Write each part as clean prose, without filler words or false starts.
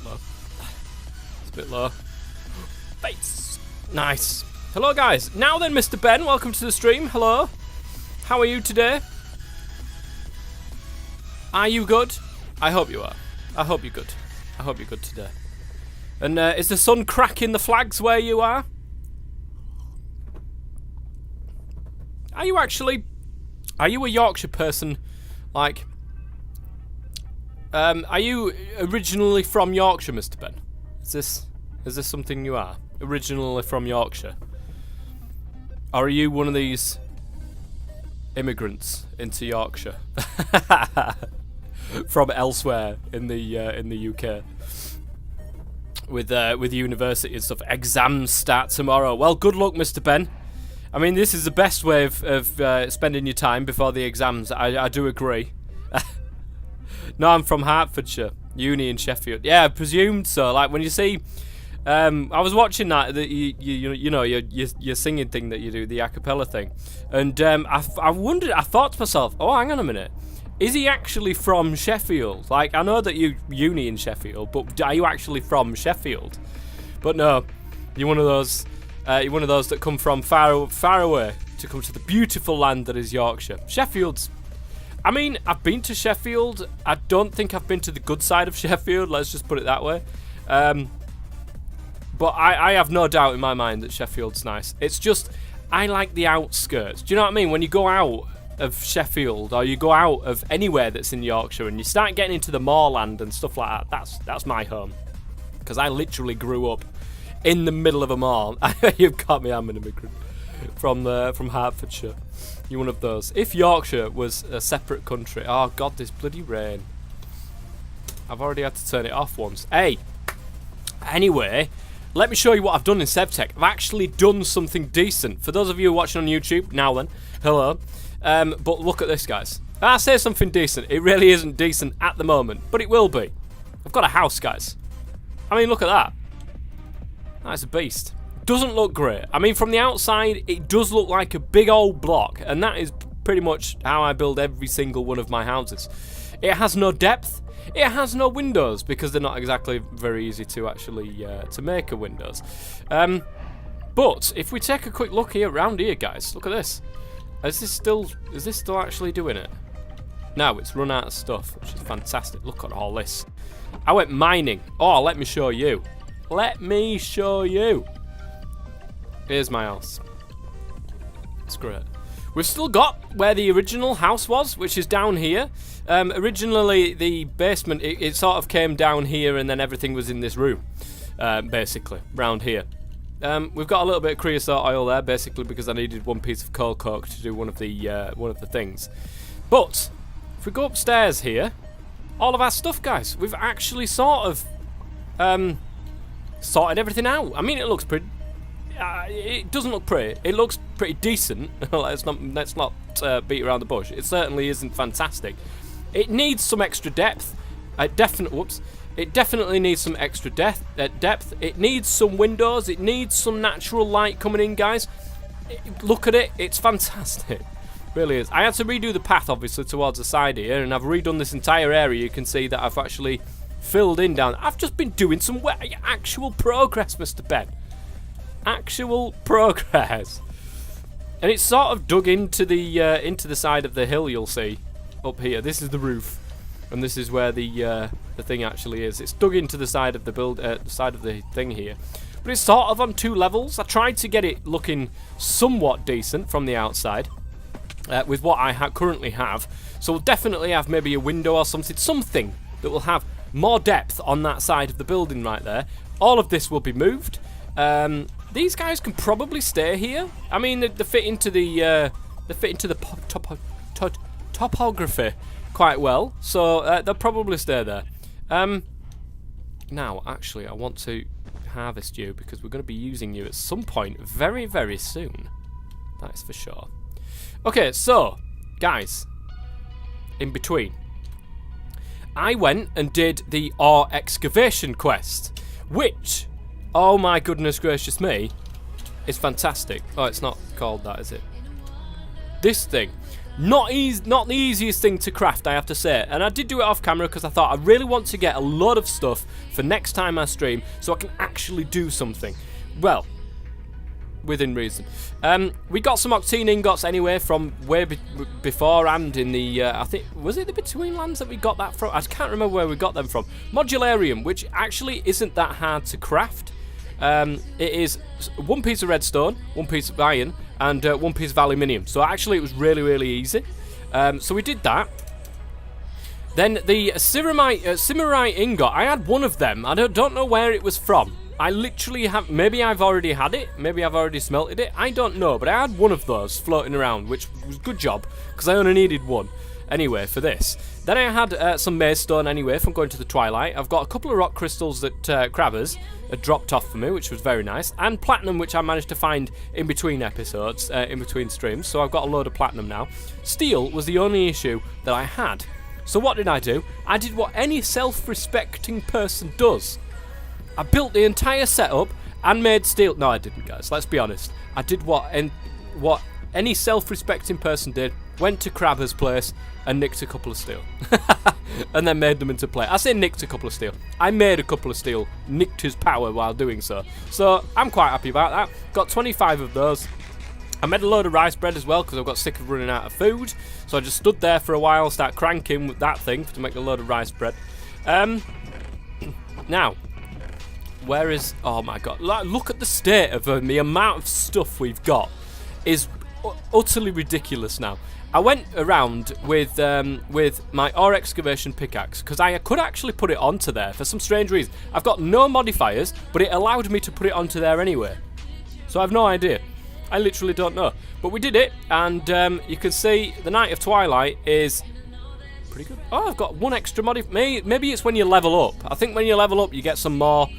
low. It's a bit low. Face. Nice. Hello, guys. Now then, Mr. Ben, welcome to the stream. Hello. How are you today? Are you good? I hope you are. I hope you're good. I hope you're good today. And is the sun cracking the flags where you are? Are you a Yorkshire person? Like, are you originally from Yorkshire, Mr. Ben? Is this something you are? Originally from Yorkshire? Or are you one of these immigrants into Yorkshire from elsewhere in the UK? With university and stuff. Exams start tomorrow. Well, good luck, Mr. Ben. I mean, this is the best way of spending your time before the exams. I do agree. No, I'm from Hertfordshire, uni in Sheffield. Yeah, I presumed so. Like when you see, I was watching that you know your singing thing that you do, the a cappella thing, and I wondered. I thought to myself, oh, hang on a minute. Is he actually from Sheffield? Like, I know that you uni in Sheffield, but are you actually from Sheffield? But no, you're one of those. You're one of those that come from far away to come to the beautiful land that is Yorkshire. Sheffield's. I mean, I've been to Sheffield. I don't think I've been to the good side of Sheffield. Let's just put it that way. But I have no doubt in my mind that Sheffield's nice. It's just I like the outskirts. Do you know what I mean? When you go out of Sheffield or you go out of anywhere that's in Yorkshire and you start getting into the moorland and stuff like that, that's my home. Because I literally grew up in the middle of a moor. You've got me, I'm an immigrant from Hertfordshire. You're one of those. If Yorkshire was a separate country, oh god, this bloody rain. I've already had to turn it off once. Hey, anyway, let me show you what I've done in Sevtech. I've actually done something decent. For those of you watching on YouTube, now then, hello. But look at this, guys. I say something decent. It really isn't decent at the moment, but it will be. I've got a house, guys. I mean, look at that. That's a beast. Doesn't look great. I mean, from the outside, it does look like a big old block, and that is pretty much how I build every single one of my houses. It has no depth. It has no windows because they're not exactly very easy to actually to make a windows. But if we take a quick look here around here, guys, look at this. Is this still actually doing it? No, it's run out of stuff, which is fantastic. Look at all this. I went mining. Oh, let me show you. Let me show you. Here's my house. It's great. We've still got where the original house was, which is down here. Originally, the basement, it sort of came down here and then everything was in this room, basically, round here. We've got a little bit of creosote oil there, basically because I needed one piece of coal coke to do one of the things. But if we go upstairs here, all of our stuff, guys, we've actually sort of sorted everything out. I mean, it looks pretty. It doesn't look pretty. It looks pretty decent. let's not beat around the bush. It certainly isn't fantastic. It needs some extra depth. It definitely needs some extra depth. It needs some windows. It needs some natural light coming in, guys. Look at it. It's fantastic. It really is. I had to redo the path, obviously, towards the side here, and I've redone this entire area. You can see that I've actually filled in down. I've just been doing some actual progress, Mr. Ben. Actual progress. And it's sort of dug into the side of the hill, you'll see. Up here. This is the roof. And this is where the thing actually is. It's dug into the side of the side of the thing here. But it's sort of on 2 levels. I tried to get it looking somewhat decent from the outside. With what I currently have. So we'll definitely have maybe a window or something that will have more depth on that side of the building right there. All of this will be moved. These guys can probably stay here. I mean, they fit into the topography quite well, so they'll probably stay there. Now, actually, I want to harvest you because we're going to be using you at some point very, very soon. That is for sure. Okay, so, guys, in between, I went and did the ore excavation quest, which, oh my goodness gracious me, is fantastic. Oh, it's not called that, is it? This thing. Not the easiest thing to craft, I have to say. And I did do it off camera because I thought I really want to get a lot of stuff for next time I stream so I can actually do something. Well, within reason. We got some octane ingots anyway from way beforehand in the, I think, was it the Between Lands that we got that from? I can't remember where we got them from. Modularium, which actually isn't that hard to craft. It is one piece of redstone, one piece of iron, and one piece of aluminium. So actually it was really, really easy. So we did that. Then the Simmerite ingot, I had one of them. I don't know where it was from. I literally have, maybe I've already had it, maybe I've already smelted it, I don't know, but I had one of those floating around, which was a good job, because I only needed one, anyway, for this. Then I had some maze stone anyway from going to the Twilight. I've got a couple of rock crystals that Crabbers had dropped off for me, which was very nice, and platinum, which I managed to find in between episodes, in between streams, so I've got a load of platinum now. Steel was the only issue that I had. So what did I do? I did what any self-respecting person does. I built the entire setup and made steel. No, I didn't, guys. Let's be honest. I did what any self-respecting person did. Went to Crabber's place and nicked a couple of steel. And then made them into plate. I say nicked a couple of steel. I made a couple of steel. Nicked his power while doing so. So I'm quite happy about that. Got 25 of those. I made a load of rice bread as well because I got sick of running out of food. So I just stood there for a while, started cranking with that thing to make a load of rice bread. Now, where is... Oh my god. Look at the state of them. The amount of stuff we've got is utterly ridiculous now. I went around with my ore excavation pickaxe because I could actually put it onto there for some strange reason. I've got no modifiers, but it allowed me to put it onto there anyway. So I have no idea. I literally don't know. But we did it, and you can see the Night of Twilight is pretty good. Oh, I've got one extra maybe it's when you level up. I think when you level up, you get some more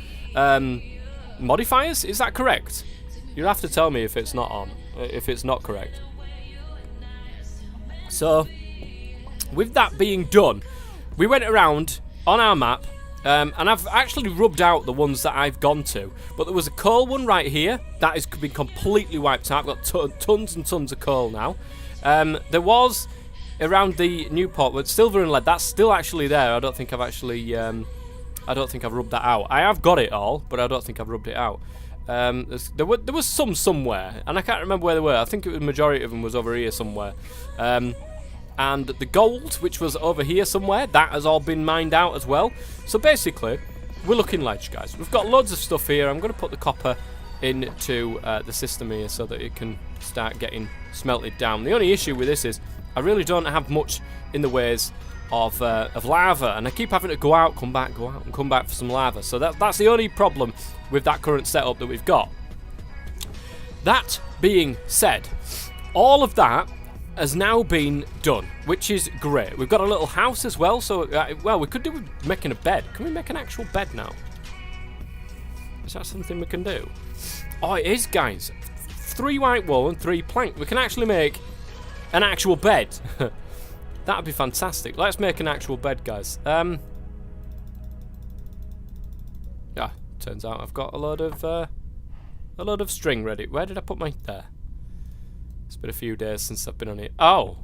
modifiers. Is that correct? You'll have to tell me if it's not on, if it's not correct. So, with that being done, we went around on our map, and I've actually rubbed out the ones that I've gone to. But there was a coal one right here that has been completely wiped out. I've got tons and tons of coal now. There was around the Newport with silver and lead. That's still actually there. I don't think I've actually. I don't think I've rubbed that out. I have got it all, but I don't think I've rubbed it out. There was some somewhere, and I can't remember where they were. I think the majority of them was over here somewhere. And the gold, which was over here somewhere, that has all been mined out as well. So basically, we're looking large, guys. We've got loads of stuff here. I'm going to put the copper into the system here so that it can start getting smelted down. The only issue with this is I really don't have much in the ways of lava, and I keep having to go out, come back, go out, and come back for some lava. So that's the only problem with that current setup that we've got. That being said, all of that has now been done, which is great. We've got a little house as well, so well, we could do with making a bed. Can we make an actual bed now? Is that something we can do? Oh, it is, guys. 3 white wool and 3 plank. We can actually make an actual bed. That'd be fantastic. Let's make an actual bed, guys. Yeah, turns out I've got a load of string ready. Where did I put my... There. It's been a few days since I've been on it. Oh!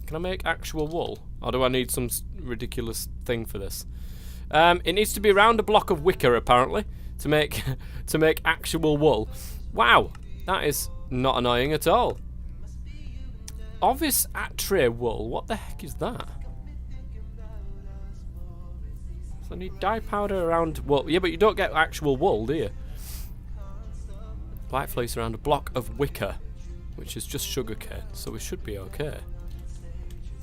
Can I make actual wool? Or do I need some ridiculous thing for this? It needs to be around a block of wicker, apparently, to make actual wool. Wow! That is not annoying at all. Obvious at-tray wool. What the heck is that? So I need dye powder around wool. Yeah, but you don't get actual wool, do you? White fleece around a block of wicker, which is just sugarcane, so we should be okay.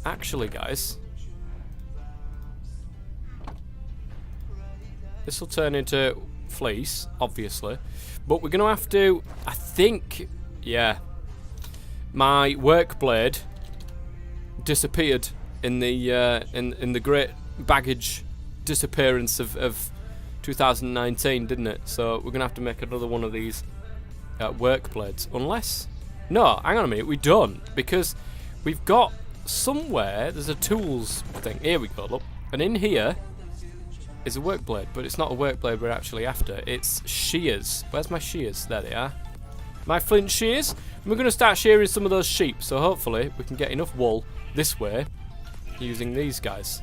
Actually, guys, this will turn into fleece, obviously, but we're going to have to, I think, yeah, my work blade disappeared in the in the great baggage disappearance of 2019, didn't it? So we're going to have to make another one of these work blades, unless... No, hang on a minute, we don't, because we've got somewhere, there's a tools thing. Here we go, look. And in here is a work blade, but it's not a work blade we're actually after. It's shears. Where's my shears? There they are. my flint shears. And we're going to start shearing some of those sheep. So hopefully we can get enough wool this way using these guys.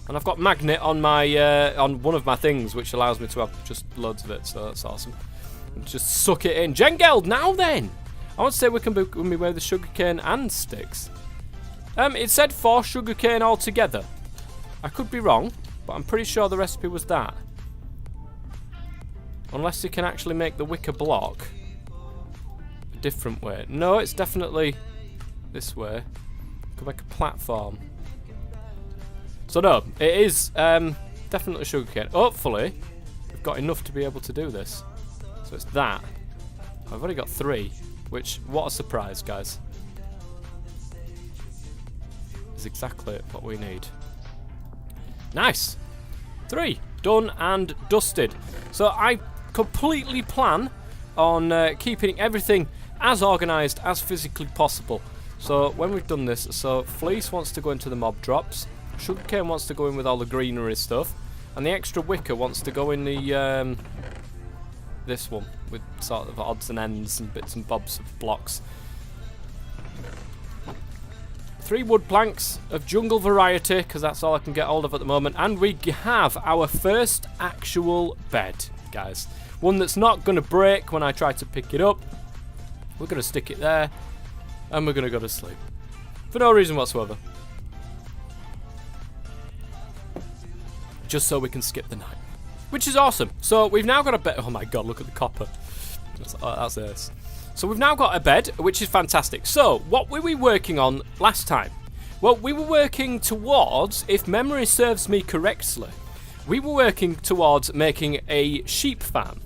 And I've got magnet on my on one of my things, which allows me to have just loads of it. So that's awesome. Just suck it in. Jengeld, now then! I want to say we can be with the sugarcane and sticks. It said 4 sugarcane altogether. I could be wrong, but I'm pretty sure the recipe was that. Unless you can actually make the wicker block a different way. No, it's definitely this way. Could make a platform. So no, it is definitely sugarcane. Hopefully, we've got enough to be able to do this. So it's that. I've already got 3, which, what a surprise, guys. Is exactly what we need. Nice. 3 done and dusted. So I completely plan on keeping everything as organised as physically possible. So when we've done this, so Fleece wants to go into the mob drops, sugarcane wants to go in with all the greenery stuff, and the extra wicker wants to go in the this one with sort of odds and ends and bits and bobs of blocks. 3 wood planks of jungle variety, because that's all I can get hold of at the moment. And we have our first actual bed, guys. One that's not going to break when I try to pick it up. We're going to stick it there, and we're going to go to sleep. For no reason whatsoever. Just so we can skip the night. Which is awesome. So we've now got a bed. Oh my god, look at the copper. That's ace. So we've now got a bed, which is fantastic. So, what were we working on last time? Well, we were working towards, if memory serves me correctly, we were working towards making a sheep farm.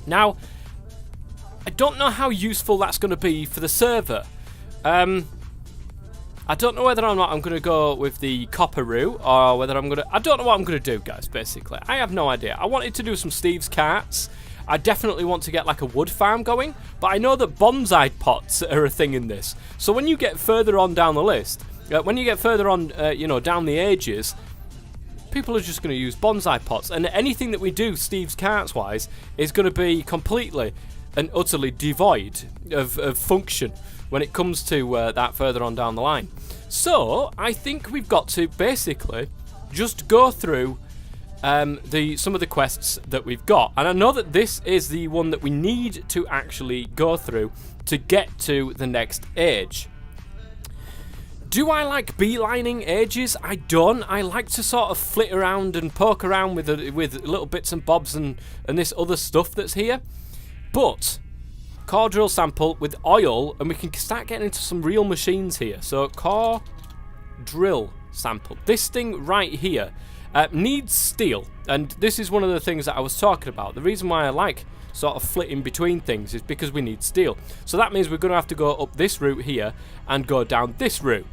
Now, I don't know how useful that's going to be for the server. I don't know whether or not I'm going to go with the copper route, or whether I'm going to... I don't know what I'm going to do, guys, basically. I have no idea. I wanted to do some Steve's carts. I definitely want to get like a wood farm going, but I know that bonsai pots are a thing in this. So when you get further on down the list, when you get further on, you know, down the ages, people are just going to use bonsai pots. And anything that we do Steve's carts wise is going to be completely and utterly devoid of function when it comes to that further on down the line. So I think we've got to basically just go through some of the quests that we've got, and I know that this is the one that we need to actually go through to get to the next age. Do I like beelining ages? I don't. I like to sort of flit around and poke around with little bits and bobs and this other stuff that's here. But core drill sample with oil, and we can start getting into some real machines here. So core drill sample. This thing right here needs steel, and this is one of the things that I was talking about. The reason why I like sort of flitting between things is because we need steel. So that means we're going to have to go up this route here and go down this route.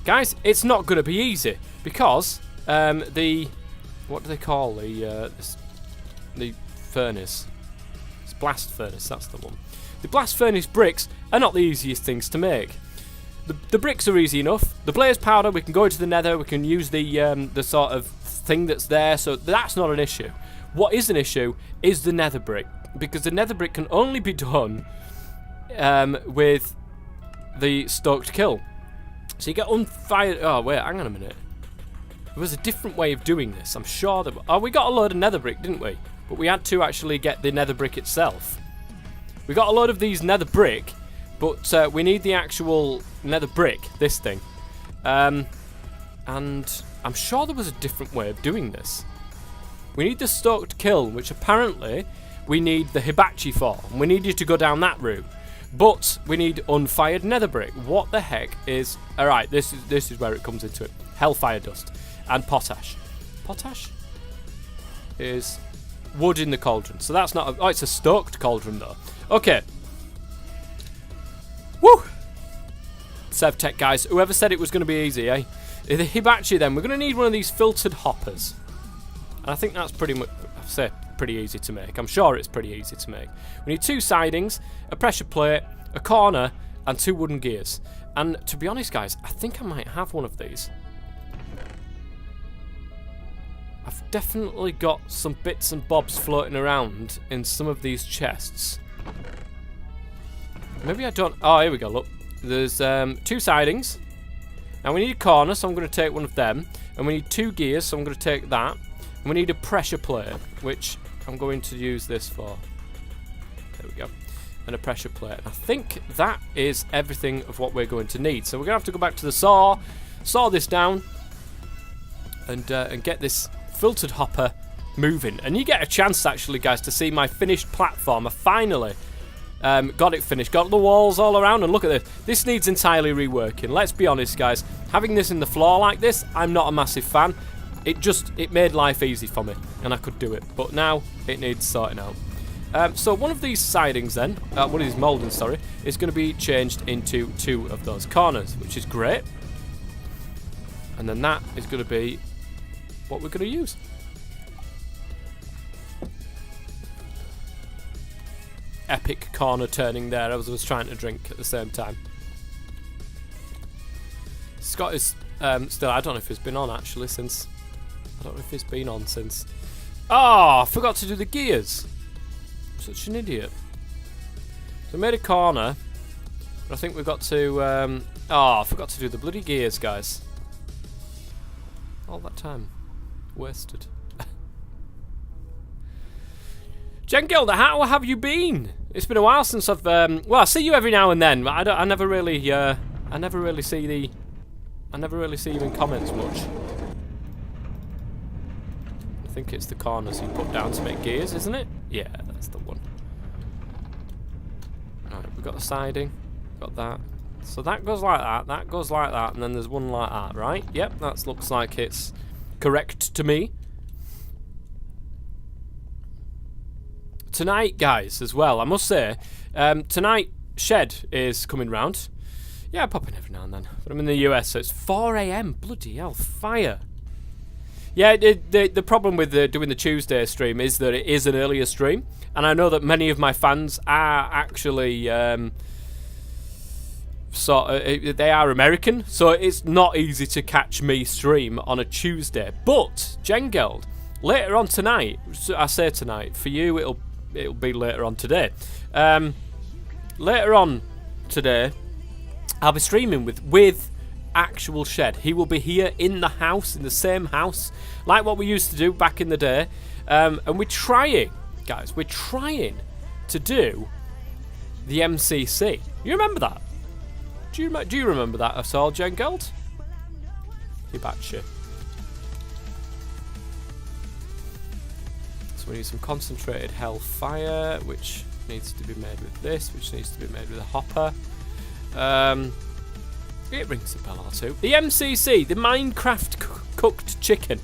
Guys, it's not going to be easy because the... what do they call the furnace? It's blast furnace, that's the one. The blast furnace bricks are not the easiest things to make. The bricks are easy enough. The blaze powder, we can go into the nether, we can use the sort of thing that's there, so that's not an issue. What is an issue is the nether brick, because the nether brick can only be done with the stoked kill. So you get unfired... Oh, wait, hang on a minute. There was a different way of doing this, I'm sure that... Oh, we got a load of nether brick, didn't we? But we had to actually get the nether brick itself. We got a load of these nether brick, but we need the actual nether brick, this thing. And I'm sure there was a different way of doing this. We need the stoked kiln, which apparently we need the hibachi for. And we need you to go down that route. But we need unfired nether brick. What the heck is... Alright, this is where it comes into it. Hellfire dust. And potash. Potash? Is wood in the cauldron. So that's not... Oh, it's a stoked cauldron, though. Okay. Woo! Sevtech, guys. Whoever said it was going to be easy, eh? The hibachi, then. We're going to need one of these filtered hoppers. And I think that's pretty much... I say pretty easy to make. I'm sure it's pretty easy to make. We need 2 sidings, a pressure plate, a corner, and 2 wooden gears. And to be honest, guys, I think I might have one of these. I've definitely got some bits and bobs floating around in some of these chests. Maybe I don't... Oh, here we go, look. There's 2 sidings. Now we need a corner, so I'm going to take one of them. And we need 2 gears, so I'm going to take that. And we need a pressure plate, which I'm going to use this for. There we go. And a pressure plate. I think that is everything of what we're going to need. So we're going to have to go back to the saw this down, and get this filtered hopper moving. And you get a chance, actually, guys, to see my finished platform. I finally got it finished. Got the walls all around, and look at this. This needs entirely reworking. Let's be honest, guys. Having this in the floor like this, I'm not a massive fan. It made life easy for me, and I could do it. But now it needs sorting out. So one of these sidings then, one of these mouldings, sorry, is going to be changed into 2 of those corners, which is great. And then that is going to be what we're going to use. Epic corner turning there as I was trying to drink at the same time. Scott is still, I don't know if he's been on actually since. I don't know if he's been on since. Oh, I forgot to do the gears. I'm such an idiot. So I made a corner, but I think we've got to. Oh, I forgot to do the bloody gears, guys. All that time wasted. Jen Gilder, how have you been? It's been a while since I've well, I see you every now and then, but I never really see you in comments much. I think it's the corners you put down to make gears, isn't it? Yeah, that's the one. Right, we've got the siding, got that. So that goes like that goes like that, and then there's one like that, right? Yep, that looks like it's correct to me. Tonight, guys, as well, I must say, tonight, Shed is coming round. Yeah, I pop in every now and then, but I'm in the US, so it's 4 AM, bloody hell, fire. Yeah, the problem with doing the Tuesday stream is that it is an earlier stream, and I know that many of my fans are actually, they are American, so it's not easy to catch me stream on a Tuesday. But, Jengeld, later on tonight, I say tonight, for you it'll be later on today. Later on today, I'll be streaming with actual Shed. He will be here in the house, in the same house, like what we used to do back in the day. And we're trying, guys, to do the MCC. You remember that? Do you remember that at all, Jen Gold? You betcha. So we need some concentrated hellfire, which needs to be made with this, which needs to be made with a hopper. It rings a bell or two. The MCC, the Minecraft cooked chicken.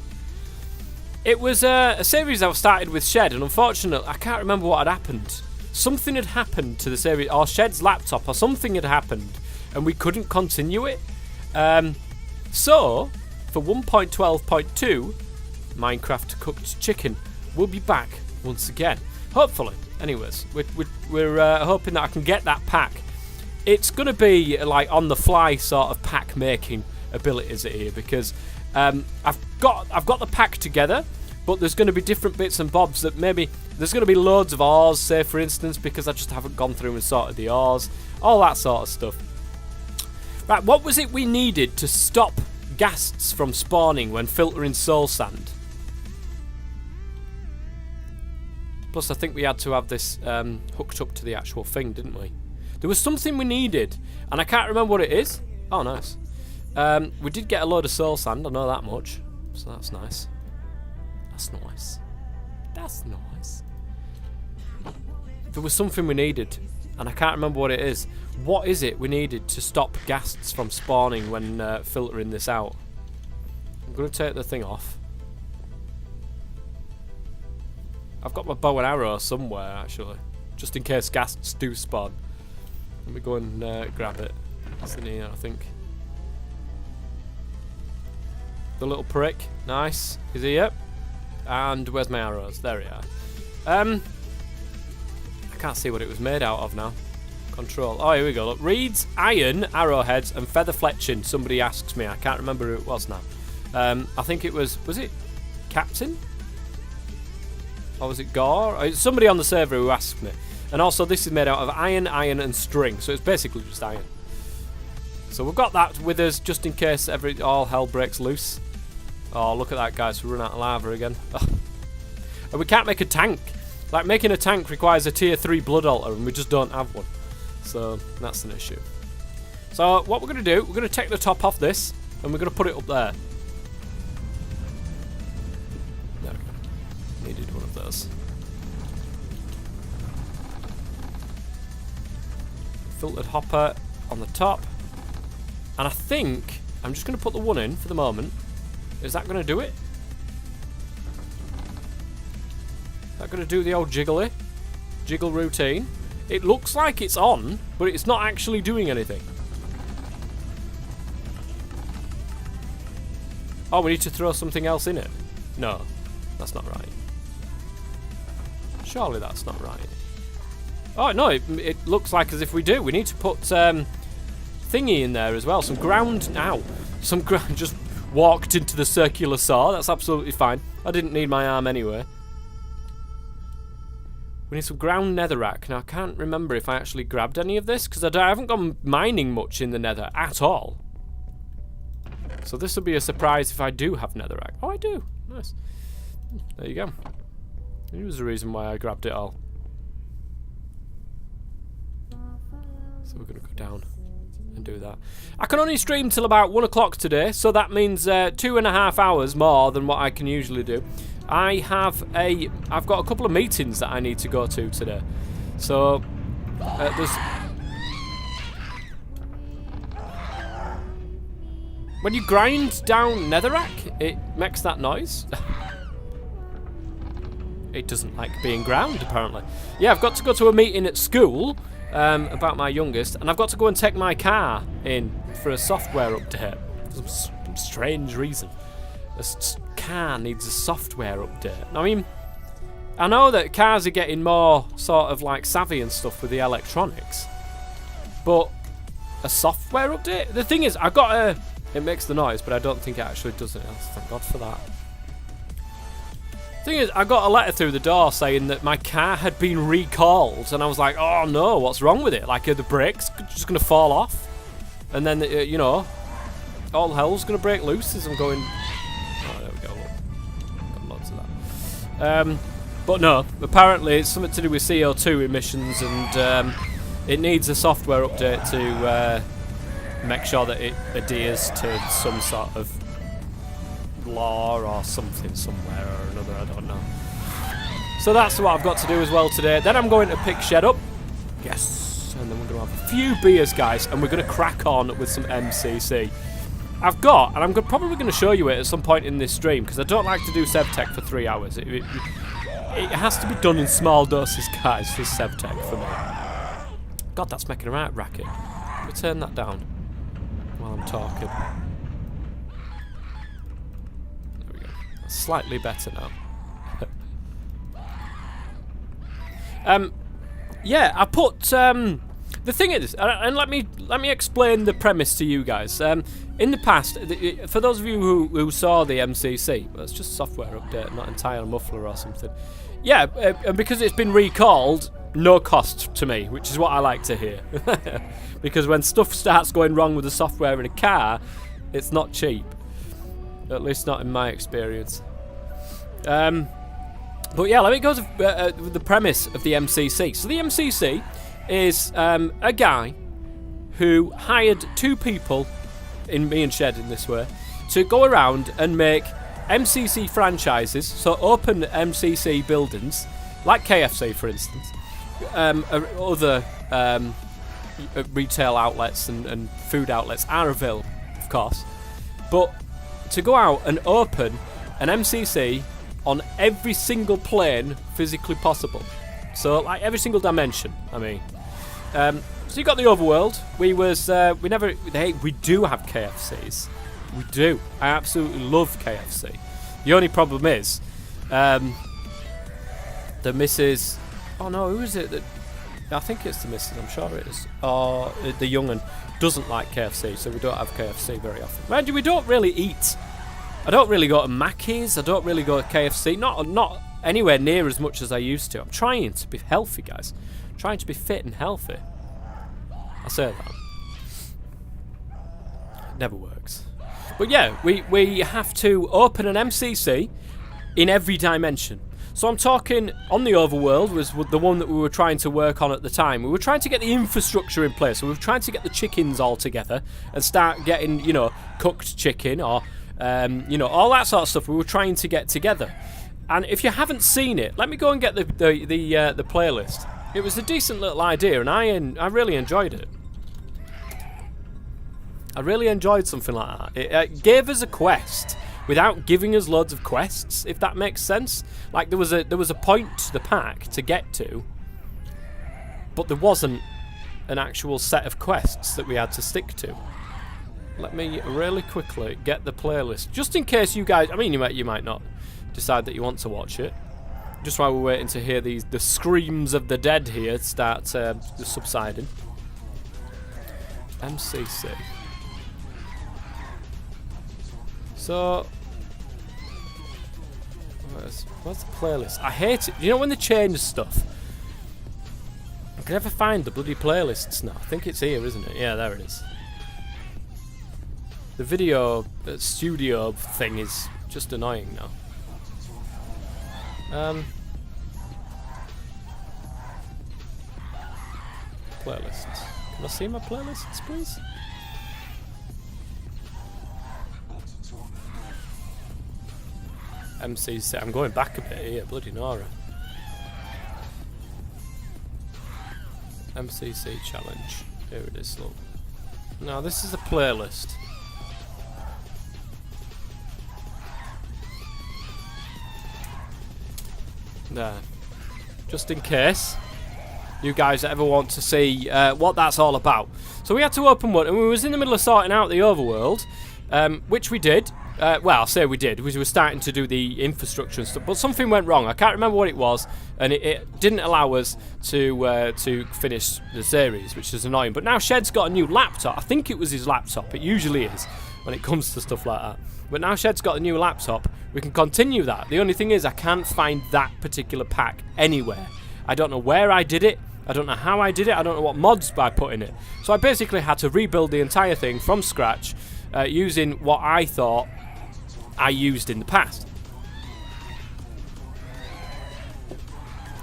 It was a series I started with Shed, and unfortunately, I can't remember what had happened. Something had happened to the series, or Shed's laptop, or something had happened, and we couldn't continue it. So, for 1.12.2, Minecraft cooked chicken will be back once again. Hopefully. Anyways, we're hoping that I can get that pack. It's going to be like on the fly sort of pack making abilities here, because I've got the pack together, but there's going to be different bits and bobs that maybe there's going to be loads of ores, say for instance, because I just haven't gone through and sorted the ores, all that sort of stuff. Right, what was it we needed to stop ghasts from spawning when filtering soul sand? Plus, I think we had to have this hooked up to the actual thing, didn't we? There was something we needed, and I can't remember what it is. Oh, nice. We did get a load of soul sand, I know that much. So that's nice. That's nice. That's nice. There was something we needed, and I can't remember what it is. What is it we needed to stop ghasts from spawning when filtering this out? I'm going to take the thing off. I've got my bow and arrow somewhere, actually, just in case ghasts do spawn. Let me go and grab it. It's in here, I think. The little prick. Nice. Is he here? And where's my arrows? There we are. I can't see what it was made out of now. Control. Oh, here we go. Look. Reeds, iron, arrowheads, and feather fletching. Somebody asks me. I can't remember who it was now. I think it was... Was it Captain? Or was it Gore? It's somebody on the server who asked me. And also this is made out of iron, and string. So it's basically just iron. So we've got that with us just in case all hell breaks loose. Oh, look at that, guys. We run out of lava again. Oh. And we can't make a tank. Like, making a tank requires a tier 3 blood altar, and we just don't have one. So that's an issue. So what we're going to do, we're going to take the top off this, and we're going to put it up there. There we go. Needed one of those. Filtered hopper on the top. And I think I'm just going to put the one in for the moment. Is that going to do it? Is that going to do the old jiggle routine? It looks like it's on, but it's not actually doing anything. Oh, we need to throw something else in it. No, that's not right. Surely that's not right. Oh, no, it looks like as if we do. We need to put thingy in there as well. Some ground. Ow. Some ground. Just walked into the circular saw. That's absolutely fine. I didn't need my arm anyway. We need some ground netherrack. Now, I can't remember if I actually grabbed any of this, because I haven't gone mining much in the nether at all. So this will be a surprise if I do have netherrack. Oh, I do. Nice. There you go. There was a reason why I grabbed it all. So we're going to go down and do that. I can only stream till about 1 o'clock today, so that means 2.5 hours more than what I can usually do. I've got a couple of meetings that I need to go to today. So there's... When you grind down netherrack, it makes that noise. It doesn't like being ground, apparently. Yeah, I've got to go to a meeting at school about my youngest, and I've got to go and take my car in for a software update for some strange reason. A car needs a software update. I mean, I know that cars are getting more sort of like savvy and stuff with the electronics, but a software update? The thing is, I've got a... It makes the noise, but I don't think it actually does it. Thank God for that. Thing is, I got a letter through the door saying that my car had been recalled, and I was like, oh no, what's wrong with it? Like, are the brakes just going to fall off? And then, you know, all hell's going to break loose as I'm going... Oh, there we go, look. Got loads of that. But no, apparently it's something to do with CO2 emissions, and it needs a software update to make sure that it adheres to some sort of law or something somewhere or another, I don't know. So that's what I've got to do as well today. Then I'm going to pick Shed up. Yes. And then we're going to have a few beers, guys, and we're going to crack on with some MCC. I've got, and I'm probably going to show you it at some point in this stream, because I don't like to do Sevtech for 3 hours. It has to be done in small doses, guys, for Sevtech for me. God, that's making a right racket. Let me turn that down while I'm talking. There we go. That's slightly better now. Yeah, I put the thing is, and let me explain the premise to you guys. In the past, for those of you who saw the MCC, well, it's just a software update, not entire muffler or something. Yeah, and because it's been recalled, no cost to me, which is what I like to hear. Because when stuff starts going wrong with the software in a car, it's not cheap. At least not in my experience. But yeah, let me go to the premise of the MCC. So the MCC is a guy who hired 2 people, in me and Shed in this way, to go around and make MCC franchises, so open MCC buildings, like KFC for instance, other retail outlets and food outlets are available, of course, but to go out and open an MCC on every single plane physically possible. So, like, every single dimension, I mean. So you got the overworld. We do have KFCs. We do. I absolutely love KFC. The only problem is, the missus... Oh no, who is it that... I think it's the missus, I'm sure it is. Or the young'un doesn't like KFC, so we don't have KFC very often. Mind you, we don't really eat I don't really go to Mackey's. I don't really go to KFC. Not anywhere near as much as I used to. I'm trying to be healthy, guys. I'm trying to be fit and healthy. I say that. It never works. But yeah, we have to open an MCC in every dimension. So I'm talking on the overworld was the one that we were trying to work on at the time. We were trying to get the infrastructure in place. So we were trying to get the chickens all together and start getting, you know, cooked chicken or, you know, all that sort of stuff we were trying to get together. And if you haven't seen it, let me go and get the playlist. It was a decent little idea, and I really enjoyed it. I really enjoyed something like that. It gave us a quest without giving us loads of quests, if that makes sense. Like there was a point to the pack to get to, but there wasn't an actual set of quests that we had to stick to. Let me really quickly get the playlist, just in case you guys. I mean, you might not decide that you want to watch it. Just while we're waiting to hear the screams of the dead here start subsiding. MCC. So, where's the playlist? I hate it. You know when they change stuff? I can never find the bloody playlists now. I think it's here, isn't it? Yeah, there it is. The video studio thing is just annoying now. Playlists. Can I see my playlists, please? MCC. I'm going back a bit here, bloody Nora. MCC challenge. Here it is, look. Now this is a playlist. There. Just in case you guys ever want to see what that's all about. So we had to open one, and we was in the middle of sorting out the overworld, which we did. Well, I'll say we did. We were starting to do the infrastructure and stuff, but something went wrong. I can't remember what it was, and it didn't allow us to finish the series, which is annoying. But now Shed's got a new laptop. I think it was his laptop. It usually is when it comes to stuff like that. But now Shed's got a new laptop. We can continue that. The only thing is I can't find that particular pack anywhere. I don't know where I did it. I don't know how I did it. I don't know what mods I put in it. So I basically had to rebuild the entire thing from scratch using what I thought I used in the past.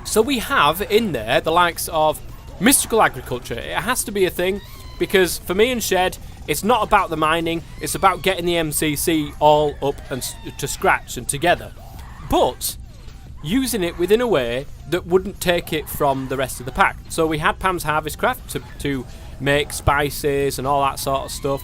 So we have in there the likes of mystical agriculture. It has to be a thing because for me and Shed, it's not about the mining, it's about getting the MCC all up and to scratch and together. But using it within a way that wouldn't take it from the rest of the pack. So we had Pam's Harvest Craft to make spices and all that sort of stuff.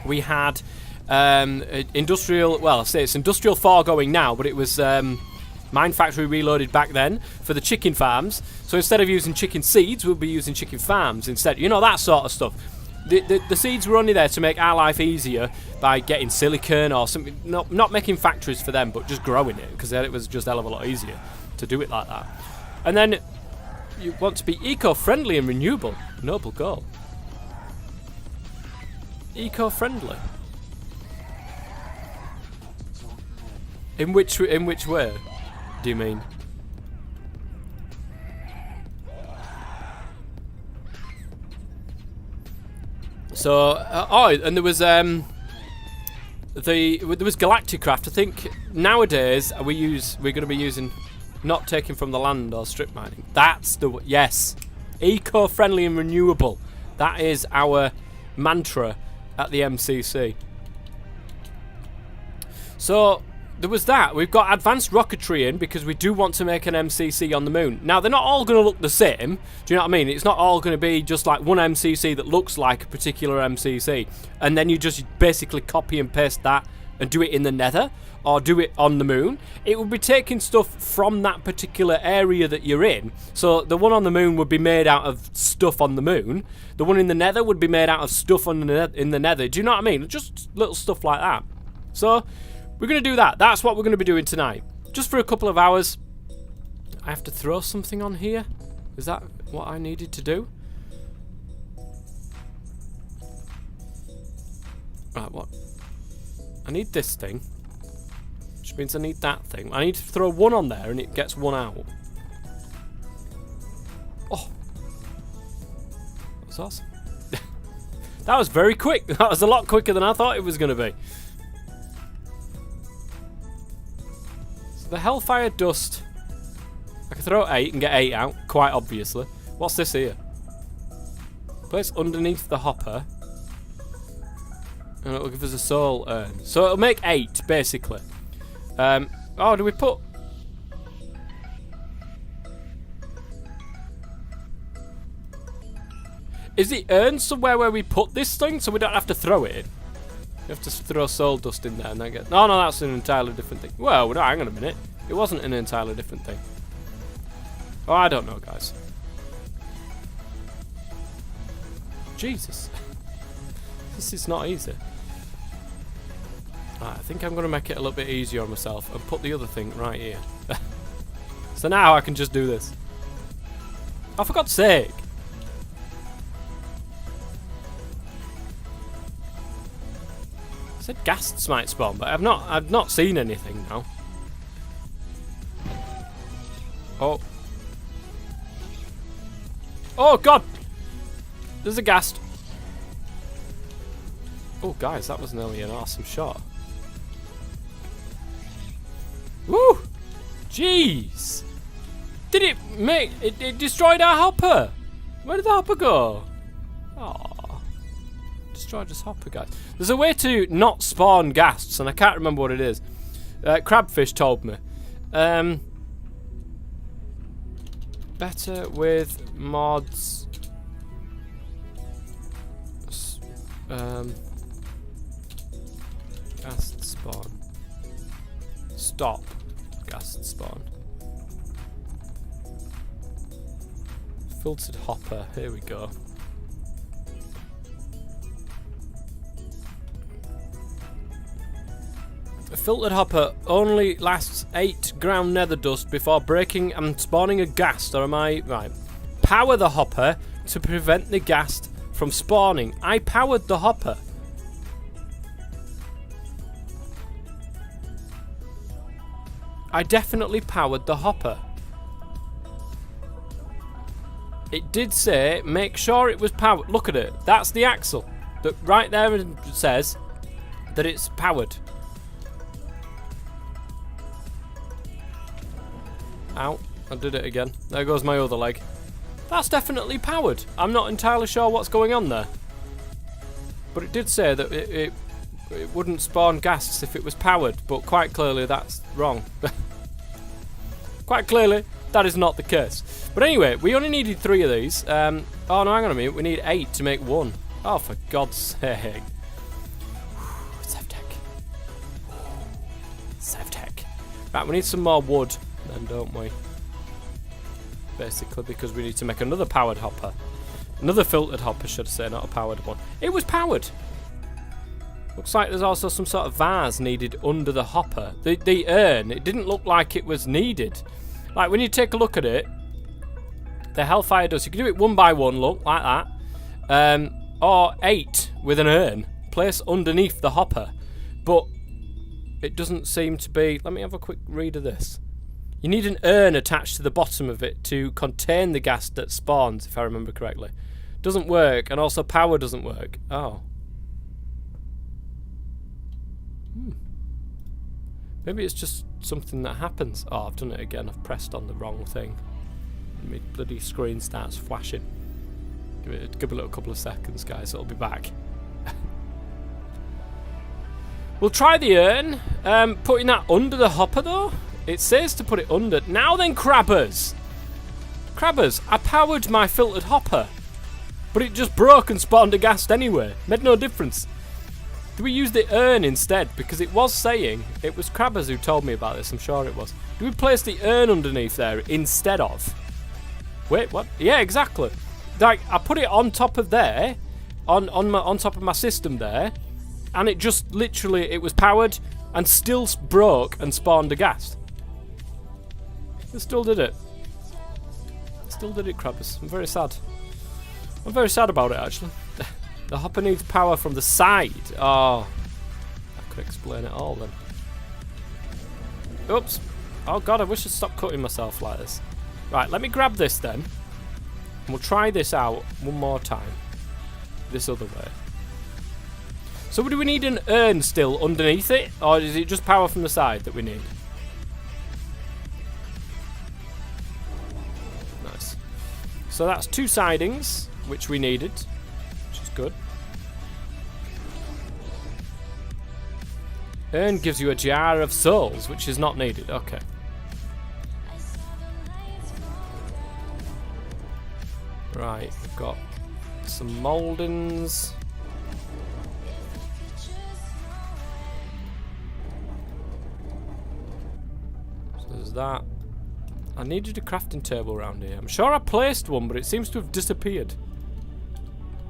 We had industrial, well, I say it's Industrial 4 going now, but it was Mine Factory Reloaded back then for the chicken farms. So instead of using chicken seeds, we'll be using chicken farms instead. You know, that sort of stuff. The seeds were only there to make our life easier by getting silicon or something, not making factories for them, but just growing it, because then it was just a hell of a lot easier to do it like that. And then you want to be eco-friendly and renewable. Noble goal. Eco-friendly. In which way do you mean? So, and there was there was Galacticraft. I think nowadays we're going to be using not taking from the land or strip mining. That's the yes, eco-friendly and renewable. That is our mantra at the MCC. So there was that. We've got advanced rocketry in because we do want to make an MCC on the moon. Now, they're not all going to look the same. Do you know what I mean? It's not all going to be just like one MCC that looks like a particular MCC. And then you just basically copy and paste that and do it in the nether or do it on the moon. It would be taking stuff from that particular area that you're in. So the one on the moon would be made out of stuff on the moon. The one in the nether would be made out of stuff in the nether. Do you know what I mean? Just little stuff like that. So we're going to do that. That's what we're going to be doing tonight. Just for a couple of hours. I have to throw something on here. Is that what I needed to do? Right, what? I need this thing. Which means I need that thing. I need to throw 1 on there and it gets 1 out. Oh. That was awesome. That was very quick. That was a lot quicker than I thought it was going to be. So the Hellfire Dust. I can throw 8 and get 8 out, quite obviously. What's this here? Place underneath the hopper. And it'll give us a soul urn. So it'll make 8, basically. Oh, do we put... Is the urn somewhere where we put this thing so we don't have to throw it in? We have to throw soul dust in there and then get... No, that's an entirely different thing. Well, no, hang on a minute. It wasn't an entirely different thing. Oh, I don't know, guys. Jesus. This is not easy. Right, I think I'm going to make it a little bit easier on myself and put the other thing right here. So now I can just do this. Oh, for God's sake. I said ghasts might spawn, but I've not seen anything now. Oh. Oh, God. There's a ghast. Oh, guys, that was nearly an awesome shot. Woo! Jeez! Did it make... It destroyed our hopper! Where did the hopper go? Oh, destroyed this hopper, guys. There's a way to not spawn ghasts, and I can't remember what it is. Crabfish told me. Better with mods... Ghast spawn. Stop. Ghast spawn. Filtered hopper. Here we go. A filtered hopper only lasts 8 ground nether dust before breaking and spawning a ghast. Or am I... Right. Power the hopper to prevent the ghast from spawning. I powered the hopper. I definitely powered the hopper. It did say, make sure it was powered. Look at it. That's the axle. That right there says that it's powered. Ow. I did it again. There goes my other leg. That's definitely powered. I'm not entirely sure what's going on there. But it did say that it wouldn't spawn ghasts if it was powered, but quite clearly that's wrong. Quite clearly, that is not the case. But anyway, we only needed 3 of these. Oh no, hang on a minute, we need 8 to make 1. Oh, for God's sake. Sevtech. Sevtech. Right, we need some more wood then, don't we? Basically, because we need to make another powered hopper. Another filtered hopper, should I say, not a powered one. It was powered! Looks like there's also some sort of vase needed under the hopper. The urn, it didn't look like it was needed. Like, when you take a look at it, the Hellfire Dust, you can do it 1 by 1, look, like that. Or 8 with an urn, place underneath the hopper. But it doesn't seem to be... Let me have a quick read of this. You need an urn attached to the bottom of it to contain the ghast that spawns, if I remember correctly. Doesn't work, and also power doesn't work. Oh. Maybe it's just something that happens. Oh, I've done it again. I've pressed on the wrong thing. And my bloody screen starts flashing. Give it a little couple of seconds, guys. It'll be back. We'll try the urn. Putting that under the hopper, though. It says to put it under. Now then, crabbers! Crabbers, I powered my filtered hopper. But it just broke and spawned a ghast anyway. Made no difference. Do we use the urn instead? Because it was saying, it was Crabbers who told me about this, I'm sure it was. Do we place the urn underneath there instead of? Wait, what? Yeah, exactly. Like, I put it on top of there, on top of my system there, and it just literally, it was powered and still broke and spawned a ghast. It still did it. Still did it, Crabbers. I'm very sad. I'm very sad about it, actually. The hopper needs power from the side. Oh, that could explain it all then. Oops. Oh god, I wish I'd stopped cutting myself like this. Right, let me grab this then. And we'll try this out one more time. This other way. So do we need an urn still underneath it? Or is it just power from the side that we need? Nice. So that's 2 sidings, which we needed. Which is good. Urn gives you a jar of souls, which is not needed. Okay. Right, we've got some mouldings. So there's that. I needed a crafting table around here. I'm sure I placed one, but it seems to have disappeared.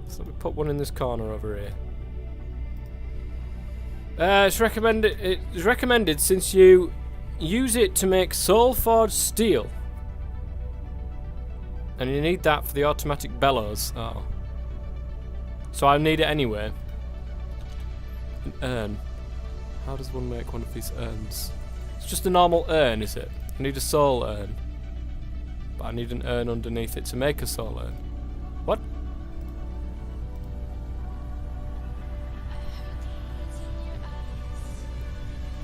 So let me put one in this corner over here. It's recommended since you use it to make soul forged steel. And you need that for the automatic bellows. Oh. So I need it anyway. An urn. How does one make one of these urns? It's just a normal urn, is it? I need a soul urn. But I need an urn underneath it to make a soul urn. What?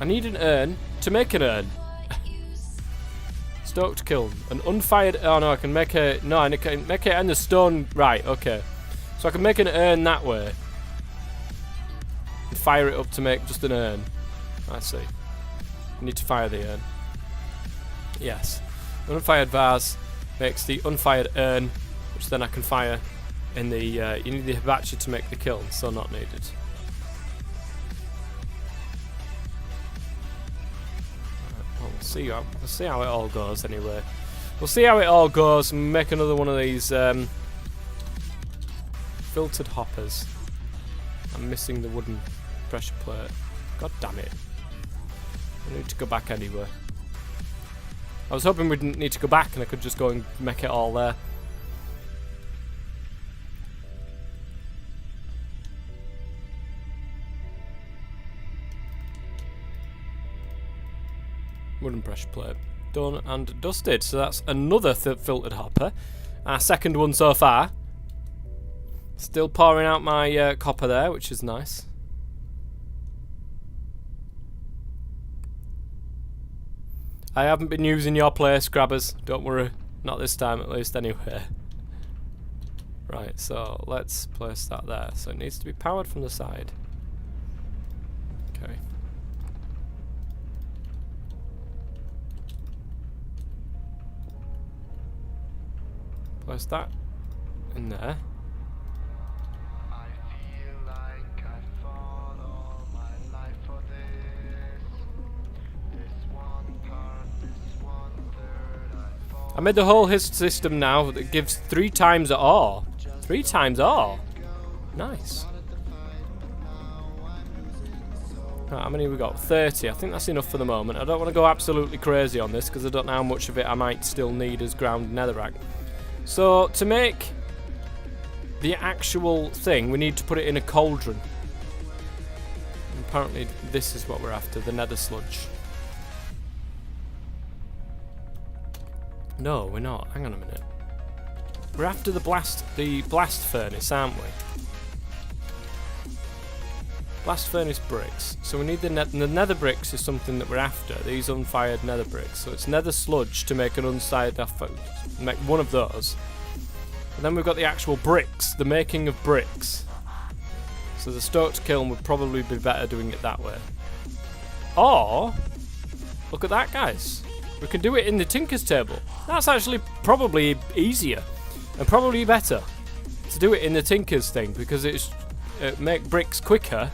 I need an urn to make an urn. Stoked kiln. An unfired... Oh no, I can make a... No, I can make it in the stone... Right, okay. So I can make an urn that way. And fire it up to make just an urn. I see. I need to fire the urn. Yes. Unfired vase makes the unfired urn, which then I can fire in the... you need the hibachi to make the kiln, so not needed. We'll see how it all goes anyway. We'll see how it all goes and make another one of these filtered hoppers. I'm missing the wooden pressure plate. God damn it. I need to go back anyway. I was hoping we didn't need to go back and I could just go and make it all there. Wooden pressure plate. Done and dusted. So that's another filtered hopper. Our second one so far. Still pouring out my copper there, which is nice. I haven't been using your place, grabbers. Don't worry. Not this time at least anyway. Right, so let's place that there. So it needs to be powered from the side. Okay. Place that in there. I made the whole system now that gives 3 times ore. 3 times ore. Nice. Right, how many have we got? 30. I think that's enough for the moment. I don't want to go absolutely crazy on this because I don't know how much of it I might still need as ground netherrack. So, to make the actual thing, we need to put it in a cauldron. And apparently, this is what we're after, the nether sludge. No, we're not. Hang on a minute. We're after the blast furnace, aren't we? Blast furnace bricks. So we need the nether bricks is something that we're after. These unfired nether bricks. So it's nether sludge to make an make one of those. And then we've got the actual bricks, the making of bricks. So the stoked kiln would probably be better doing it that way. Or, look at that, guys. We can do it in the tinker's table. That's actually probably easier and probably better to do it in the tinker's thing because it make bricks quicker.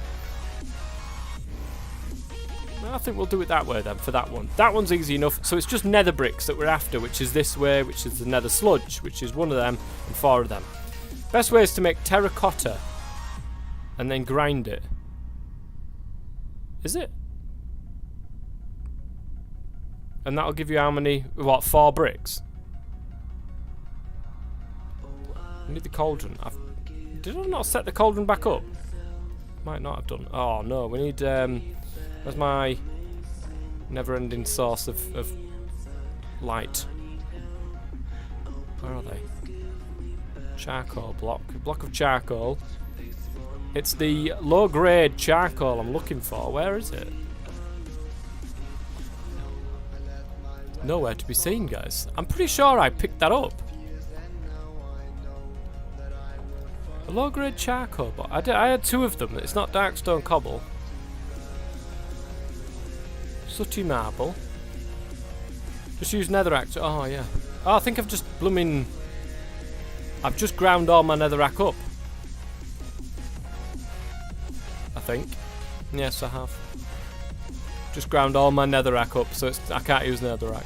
I think we'll do it that way then for that one. That one's easy enough. So it's just nether bricks that we're after, which is this way, which is the nether sludge, which is one of them and 4 of them. Best way is to make terracotta and then grind it. Is it? And that'll give you how many? What, 4 bricks? I need the cauldron. Did I not set the cauldron back up? Might not have done. Oh no, we need where's my never-ending source of light. Where are they? Charcoal block. A block of charcoal. It's the low-grade charcoal I'm looking for. Where is it? Nowhere to be seen, guys. I'm pretty sure I picked that up. A low-grade charcoal block. I had 2 of them. It's not darkstone cobble. Sooty marble. Just use netherrack. Oh, yeah. Oh, I think I've just blooming... I've just ground all my netherrack up. I think. Yes, I have. Just ground all my netherrack up, so I can't use netherrack.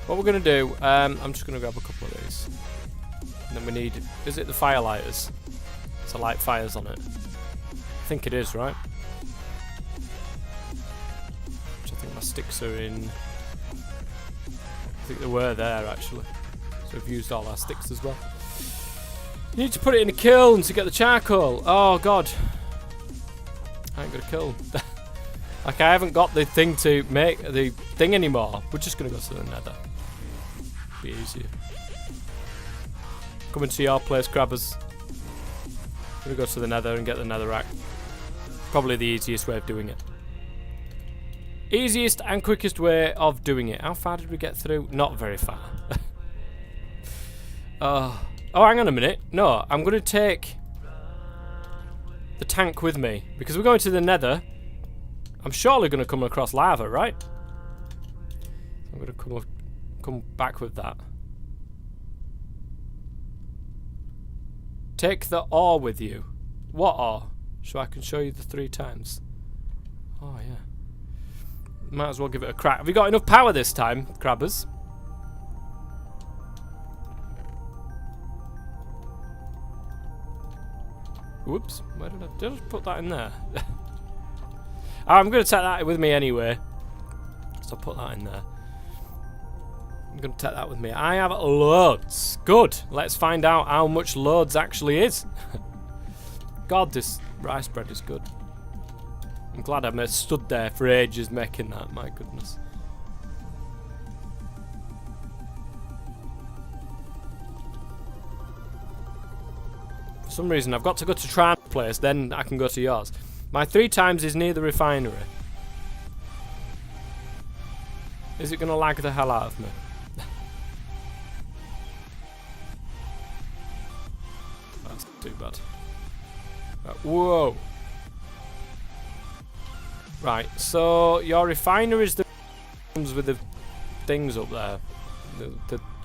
What we're going to do, I'm just going to grab a couple of these. And then we need... Is it the firelighters? To light fires on it. I think it is, right? Which I think my sticks are in... I think they were there, actually. So we've used all our sticks as well. You need to put it in a kiln to get the charcoal. Oh, God. I ain't got a kiln. Like, I haven't got the thing to make the thing anymore. We're just going to go to the nether. Be easier. Coming to your place, grabbers. Going to go to the nether and get the netherrack. Probably the easiest way of doing it. Easiest and quickest way of doing it. How far did we get through? Not very far. Oh, hang on a minute. No, I'm going to take the tank with me. Because we're going to the nether. I'm surely going to come across lava, right? I'm going to come back with that. Take the ore with you. What ore? So I can show you the 3 times. Oh, yeah. Might as well give it a crack. Have we got enough power this time, crabbers? Whoops. Where did I just put that in there? I'm going to take that with me anyway. So I'll put that in there. I'm going to take that with me. I have loads. Good. Let's find out how much loads actually is. God, this rice bread is good. I'm glad I stood there for ages making that. My goodness. For some reason, I've got to go to Trian's place, then I can go to yours. My 3 times is near the refinery. Is it going to lag the hell out of me? That's too bad. Whoa. Right, so your refinery is the comes with the things up there.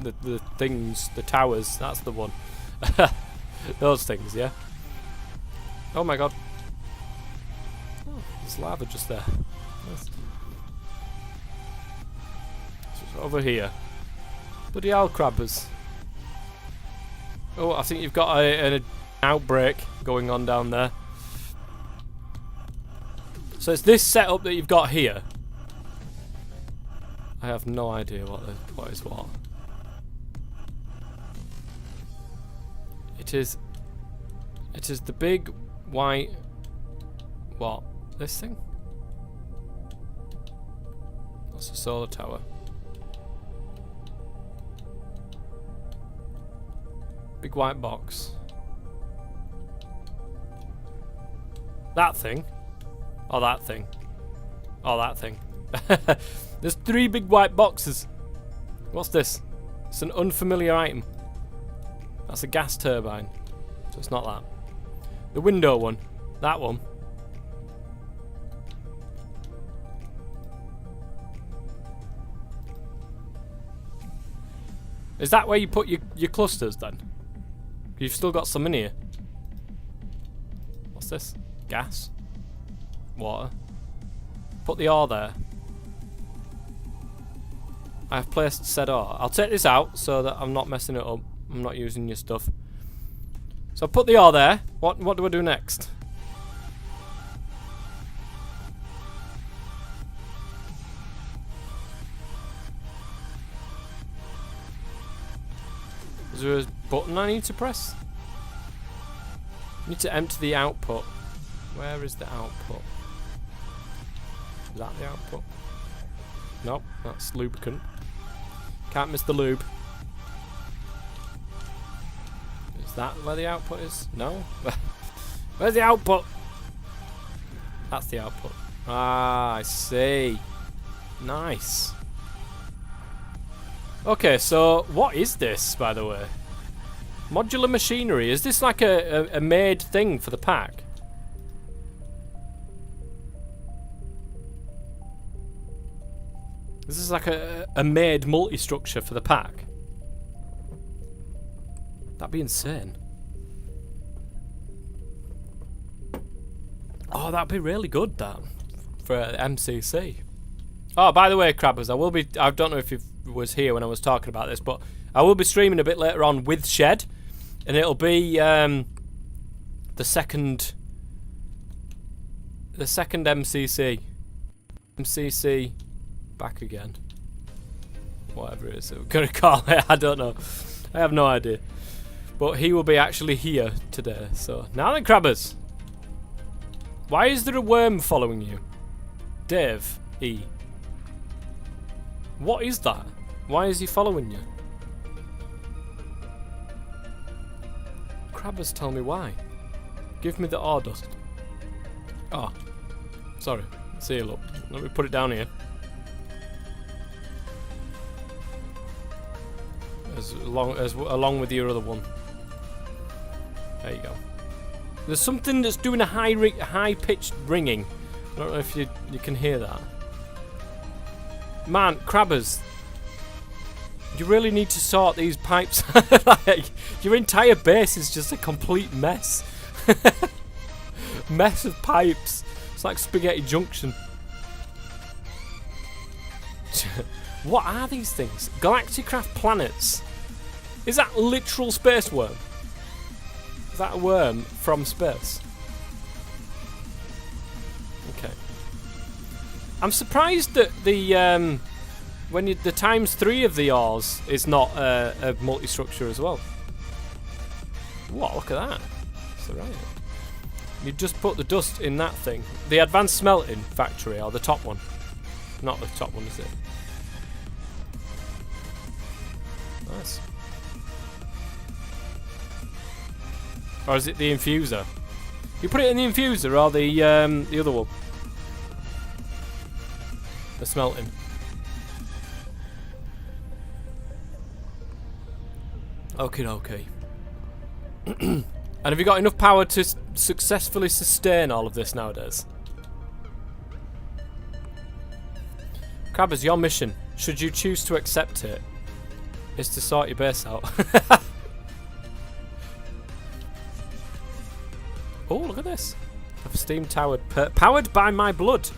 The things, the towers, that's the one. Those things, yeah? Oh my god. Oh, there's lava just there. Nice. So over here. Bloody hell, crabbers. Oh, I think you've got an outbreak going on down there. So it's this setup that you've got here. I have no idea what is what. It is the big white... What? This thing? That's a solar tower. Big white box. That thing? Oh, that thing. Oh, that thing. There's 3 big white boxes. What's this? It's an unfamiliar item. That's a gas turbine. So it's not that. The window one. That one. Is that where you put your clusters then? You've still got some in here. What's this? Gas? Water? Put the ore there. I've placed said ore. I'll take this out so that I'm not messing it up. I'm not using your stuff. So put the ore there. What do I do next? Is there a button I need to press? I need to empty the output. Where is the output? Is that the output? Nope, that's lubricant. Can't miss the lube. Is that where the output is? No? Where's the output? That's the output. Ah, I see. Nice. Okay, so what is this, by the way? Modular machinery. Is this like a made thing for the pack? This is like a made multi-structure for the pack. That'd be insane. Oh, that'd be really good, that, for MCC. Oh, by the way, Crabbers, I don't know if you was here when I was talking about this, but I will be streaming a bit later on with Shed, and it'll be the second MCC. MCC back again. Whatever it is we're going to call it, I don't know. I have no idea. But he will be actually here today. So, now then, Crabbers. Why is there a worm following you? Dave E. What is that? Why is he following you? Crabbers, tell me why. Give me the ore dust. Oh. Sorry. See you, look. Let me put it down here. Along with your other one. There you go. There's something that's doing a high-pitched ringing. I don't know if you can hear that. Man, Crabbers, you really need to sort these pipes. Like, your entire base is just a complete mess. Mess of pipes. It's like Spaghetti Junction. What are these things? Galacticraft planets. Is that literal space worm? Is that a worm from space? Okay. I'm surprised that the the times 3 of the ores is not a multi-structure as well. What? Look at that. That's alright. You just put the dust in that thing. The advanced smelting factory, or the top one. Not the top one, is it? Nice. Or is it the infuser? You put it in the infuser or the other one? The smelting. Okay. And have you got enough power to successfully sustain all of this nowadays? Crabbers, your mission, should you choose to accept it, is to sort your base out. Oh, look at this. A steam towered powered by my blood.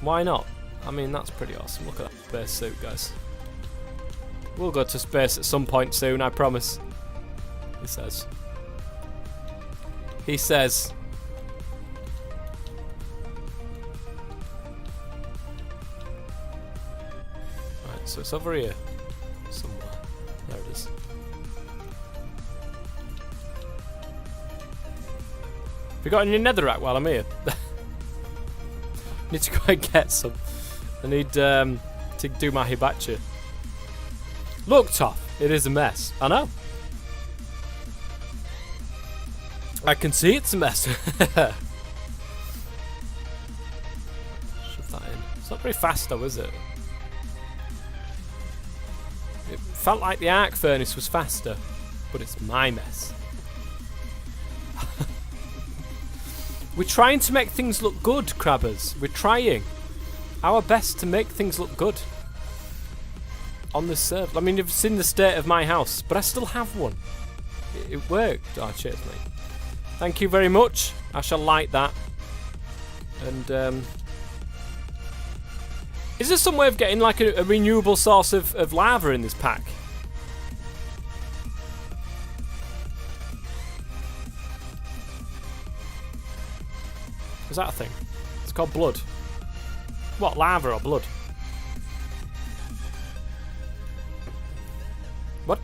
Why not? I mean, that's pretty awesome. Look at that space suit, guys. We'll go to space at some point soon, I promise. He says. He says. Right, so it's over here. Somewhere. There it is. Have you got any netherrack while I'm here? Need to go and get some. I need to do my hibachi. Look, Toff, it is a mess. I know. I can see it's a mess. Shove that in. It's not very fast though, is it? It felt like the arc furnace was faster, but it's my mess. We're trying to make things look good, Crabbers. We're trying our best to make things look good on this server. I mean, you've seen the state of my house, but I still have one. It worked. Oh, cheers, mate. Thank you very much. I shall like that. And is there some way of getting like a renewable source of lava in this pack? Is that a thing? It's called blood. What, lava or blood? What?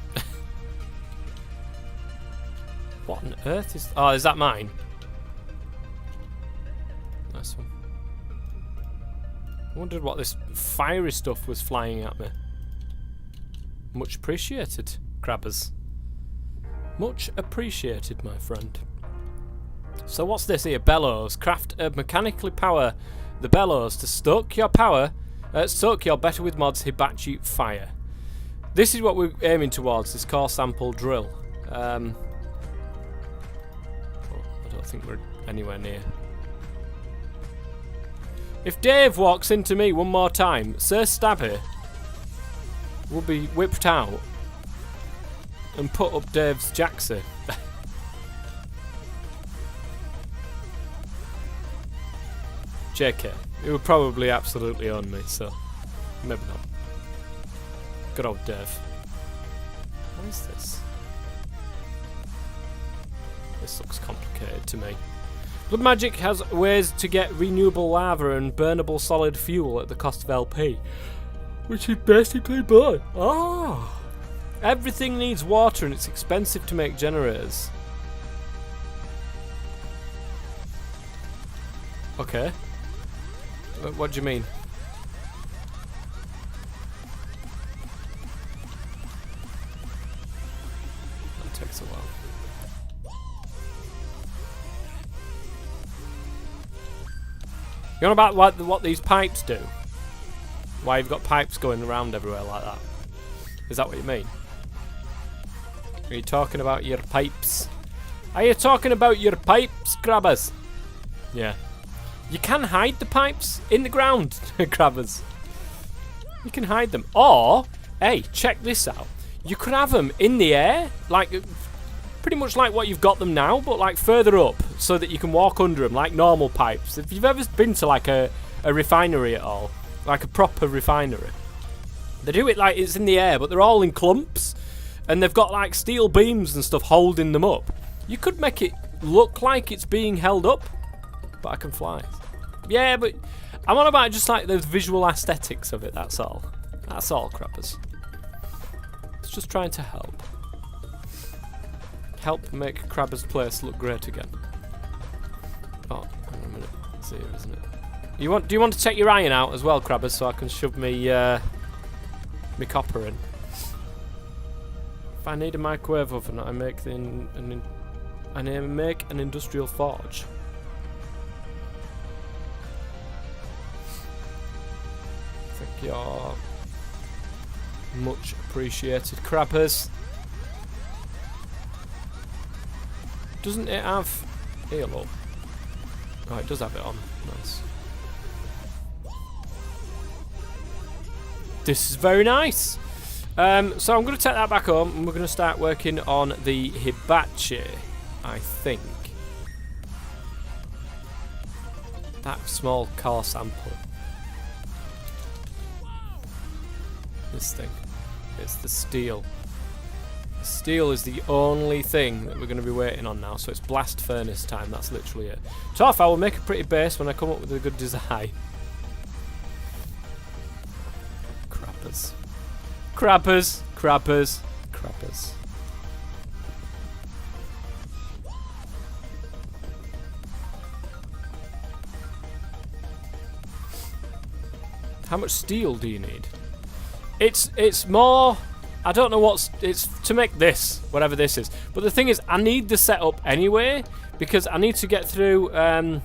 What on earth is... Oh, is that mine? Nice one. wondered what this fiery stuff was flying at me. Much appreciated, crabbers. Much appreciated, my friend. So what's this here? Bellows. Craft a mechanically power the bellows to stoke your better with mods Hibachi fire. This is what we're aiming towards, this core sample drill. I don't think we're anywhere near. If Dave walks into me one more time, Sir Stabby will be whipped out and put up Dave's jacksie. JK, he would probably absolutely own me, so maybe not. Good old Dave. What is this? This looks complicated to me. Blood Magic has ways to get renewable lava and burnable solid fuel at the cost of LP, which is basically blood. Ah! Everything needs water and it's expensive to make generators. Okay. What do you mean? That takes a while. You know about what these pipes do? Why you've got pipes going around everywhere like that? Is that what you mean? Are you talking about your pipes? Are you talking about your pipes, crabbers? Yeah. You can hide the pipes in the ground, crabbers. You can hide them. Or, hey, check this out. You could have them in the air, like pretty much like what you've got them now, but like further up, so that you can walk under them like normal pipes. If you've ever been to like a refinery at all, like a proper refinery, they do it like it's in the air, but they're all in clumps, and they've got like steel beams and stuff holding them up. You could make it look like it's being held up, but I can fly. Yeah, but I'm on about just like the visual aesthetics of it, that's all. That's all, crappers. It's just trying to help. Help make Crabber's place look great again. Oh, hang on a minute. It's here, isn't it? Do you want to take your iron out as well, Crabbers, so I can shove me copper in? If I need a microwave oven, I make an industrial forge. Thank you. Much appreciated, Crabbers. Doesn't it have halo? Oh, it does have it on. Nice. This is very nice. So I'm going to take that back home and we're going to start working on the hibachi, I think. That small core sample. This thing. It's the steel. The steel is the only thing that we're going to be waiting on now, so it's blast furnace time, that's literally it. Tough, I will make a pretty base when I come up with a good design. Crappers. Crappers, crappers, crappers. How much steel do you need? It's more... I don't know it's to make this, whatever this is. But the thing is, I need the setup anyway, because I need to get through, well,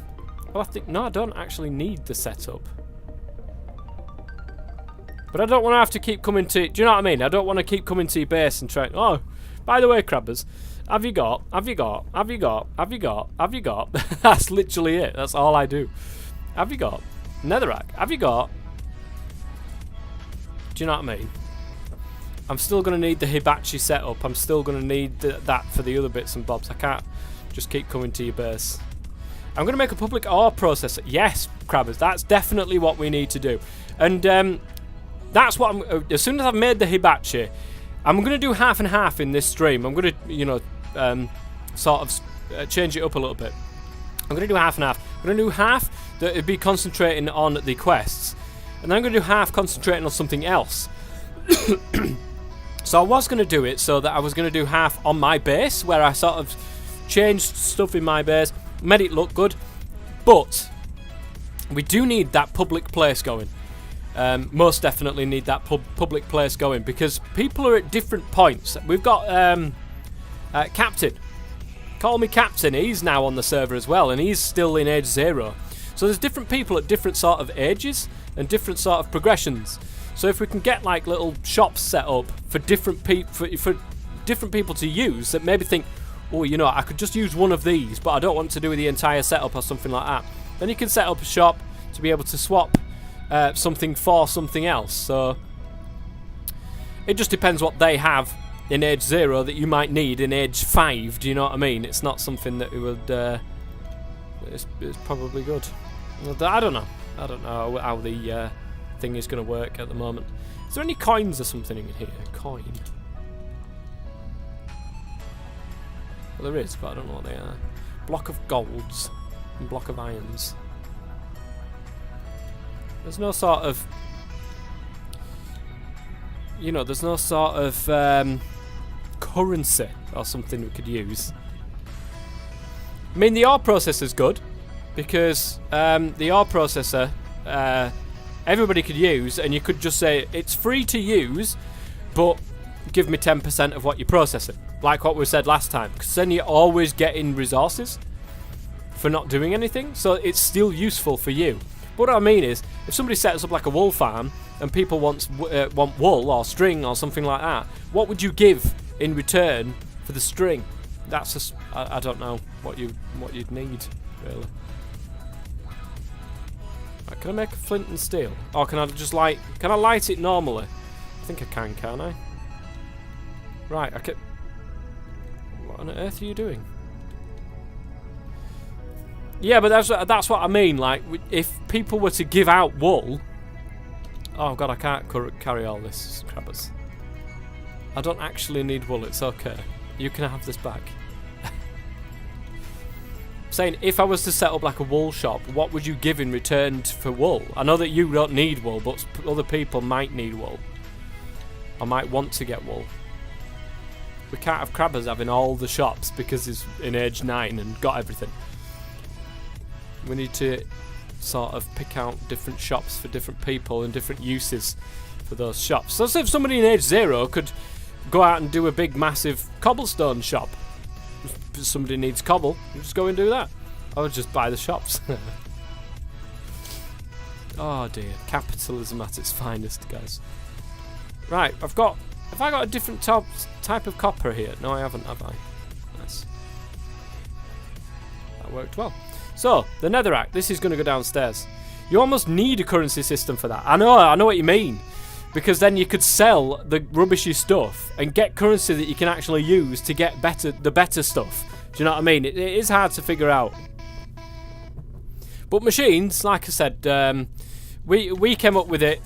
I think, no, I don't actually need the setup. But I don't want to have to keep coming to, do you know what I mean? I don't want to keep coming to your base and trying, oh, by the way, Crabbers, have you got, that's literally it, that's all I do. Have you got netherrack? Have you got, do you know what I mean? I'm still going to need the hibachi setup. I'm still going to need that for the other bits and bobs. I can't just keep coming to your base. I'm going to make a public ore processor. Yes, Crabbers, that's definitely what we need to do. And that's what I'm... as soon as I've made the hibachi, I'm going to do half and half in this stream. I'm going to, you know, sort of change it up a little bit. I'm going to do half and half. I'm going to do half that would be concentrating on the quests. And then I'm going to do half concentrating on something else. So I was going to do it so that I was going to do half on my base, where I sort of changed stuff in my base, made it look good, but we do need that public place going. most definitely need that public place going, because people are at different points. We've got Captain. Call me Captain. He's now on the server as well, and he's still in age 0. So there's different people at different sort of ages and different sort of progressions. So if we can get like little shops set up for different for different people to use that maybe think, oh, you know, I could just use one of these, but I don't want to do the entire setup or something like that. Then you can set up a shop to be able to swap something for something else. So it just depends what they have in age 0 that you might need in age 5. Do you know what I mean? It's not something that it would. It's probably good. I don't know. I don't know how the thing is going to work at the moment. Is there any coins or something in here? Coin. Well, there is, but I don't know what they are. Block of golds and block of irons. There's no sort of, you know, there's no sort of currency or something we could use. I mean, the ore processor's good, because the ore processor everybody could use, and you could just say it's free to use, but give me 10% of what you're processing, like what we said last time, because then you're always getting resources for not doing anything, so it's still useful for you. But what I mean is, if somebody sets up like a wool farm and people want wool or string or something like that, what would you give in return for the string? That's just, I don't know what you'd need, really. Right, can I make a flint and steel? Or can I just light? Can I light it normally? I think I can, can't I? Right, I can. What on earth are you doing? Yeah, but that's what I mean. Like, if people were to give out wool. Oh god, I can't carry all this, crabbers. I don't actually need wool. It's okay. You can have this back. Saying, if I was to set up like a wool shop, what would you give in return for wool? I know that you don't need wool, but other people might need wool. I might want to get wool. We can't have crabbers having all the shops because he's in age 9 and got everything. We need to sort of pick out different shops for different people and different uses for those shops. So if somebody in age 0 could go out and do a big massive cobblestone shop. If somebody needs cobble, you just go and do that. Or just buy the shops. Oh dear, capitalism at its finest, guys. Right, have I got a different type of copper here? No, I haven't, have I? Nice. That worked well. So, the netherrack, this is going to go downstairs. You almost need a currency system for that. I know what you mean. Because then you could sell the rubbishy stuff and get currency that you can actually use to get the better stuff. Do you know what I mean? It is hard to figure out. But machines, like I said, we came up with it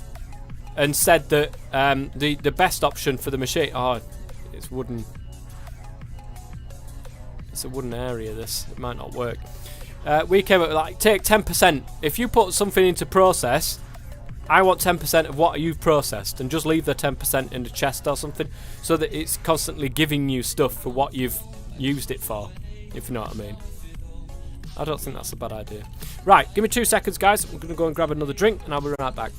and said that the best option for the machine. Oh, it's wooden. It's a wooden area. This, it might not work. We came up with, like, take 10%. If you put something into process, I want 10% of what you've processed, and just leave the 10% in the chest or something, so that it's constantly giving you stuff for what you've used it for, if you know what I mean. I don't think that's a bad idea. Right, give me 2 seconds, guys. I'm going to go and grab another drink, and I'll be right back.